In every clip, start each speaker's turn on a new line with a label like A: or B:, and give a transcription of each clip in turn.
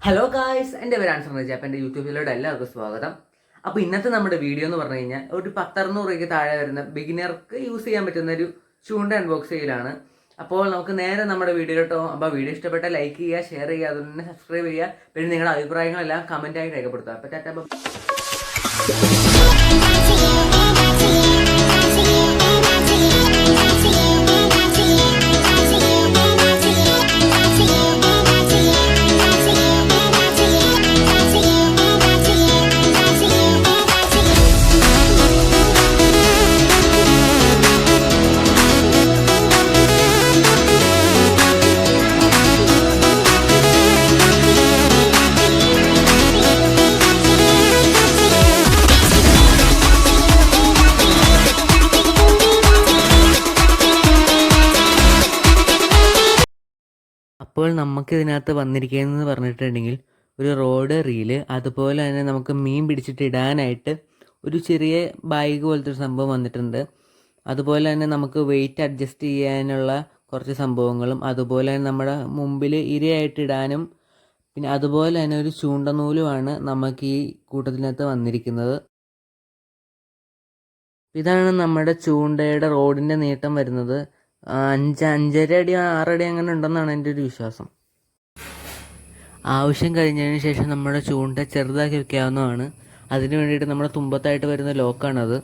A: Hello guys, എൻ്റെ പേര് answer റജ. അപ്പോൾ എൻ്റെ യൂട്യൂബ് ചാനലിലോട്ട് എല്ലാവർക്കും സ്വാഗതം. അപ്പോൾ ഇന്നത്തെ നമ്മുടെ വീഡിയോ എന്ന് പറഞ്ഞു കഴിഞ്ഞാൽ ഒരു 10-600 രൂപയ്ക്ക് താഴെ വരുന്ന ബിഗിനർക്ക് യൂസ് ചെയ്യാൻ പറ്റുന്ന ഒരു ഷൂണ്ട് അൺബോക്സ് ചെയ്യലാണ്. അപ്പോൾ നമുക്ക് നേരെ നമ്മുടെ വീഡിയോയിലോട്ടോ. അപ്പോൾ വീഡിയോ ഇഷ്ടപ്പെട്ടാൽ ലൈക്ക് ചെയ്യുക, ഷെയർ ചെയ്യുക, അതുകൊണ്ട് തന്നെ സബ്സ്ക്രൈബ് ചെയ്യുക. പിന്നെ നിങ്ങളുടെ അഭിപ്രായങ്ങളെല്ലാം കമൻറ്റായി രേഖപ്പെടുത്തുക. അപ്പോൾ ടാറ്റാ. അപ്പോൾ നമുക്കിതിനകത്ത് വന്നിരിക്കുന്നതെന്ന് പറഞ്ഞിട്ടുണ്ടെങ്കിൽ ഒരു റോഡ് റീല്, അതുപോലെ തന്നെ നമുക്ക് മീൻ പിടിച്ചിട്ട് ഇടാനായിട്ട് ഒരു ചെറിയ ബാഗ് പോലത്തെ ഒരു സംഭവം വന്നിട്ടുണ്ട്. അതുപോലെ തന്നെ നമുക്ക് വെയിറ്റ് അഡ്ജസ്റ്റ് ചെയ്യാനുള്ള കുറച്ച് സംഭവങ്ങളും, അതുപോലെ തന്നെ നമ്മുടെ മുമ്പിൽ ഇരയായിട്ട് ഇടാനും, പിന്നെ അതുപോലെ തന്നെ ഒരു ചൂണ്ടനൂലുമാണ് നമുക്ക് ഈ കൂട്ടത്തിനകത്ത് വന്നിരിക്കുന്നത്. ഇതാണ് നമ്മുടെ ചൂണ്ടയുടെ റോഡിൻ്റെ നീട്ടം വരുന്നത്. 5.5 അടി 6 അടി അങ്ങനെ ഉണ്ടെന്നാണ് എൻ്റെ ഒരു വിശ്വാസം. ആവശ്യം കഴിഞ്ഞതിന് ശേഷം നമ്മുടെ ചൂണ്ട ചെറുതാക്കി വെക്കാവുന്നതാണ്. അതിന് വേണ്ടിയിട്ട് നമ്മുടെ തുമ്പത്തായിട്ട് വരുന്ന ലോക്കാണത്.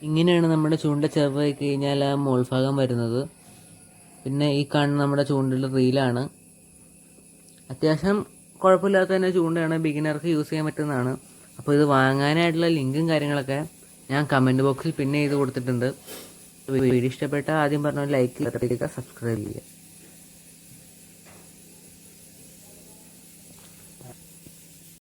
A: ഇങ്ങനെയാണ് നമ്മുടെ ചൂണ്ട ചെറുതാക്കി കഴിഞ്ഞാൽ ആ മോൾഭാഗം വരുന്നത്. പിന്നെ ഈ കാണുന്ന നമ്മുടെ ചൂണ്ടയുടെ റീലാണ്. അത്യാവശ്യം കുഴപ്പമില്ലാത്ത തന്നെ ചൂണ്ടയാണ്, ബിഗിനർക്ക് യൂസ് ചെയ്യാൻ പറ്റുന്നതാണ്. അപ്പോൾ ഇത് വാങ്ങാനായിട്ടുള്ള ലിങ്കും കാര്യങ്ങളൊക്കെ ഞാൻ കമൻറ്റ് ബോക്സിൽ പിന്നെ ചെയ്ത് കൊടുത്തിട്ടുണ്ട്. വീഡിയോ ഇഷ്ടപ്പെട്ട ആദ്യം പറഞ്ഞ ലൈക്ക് ചെയ്യുക, സബ്സ്ക്രൈബ് ചെയ്യുക.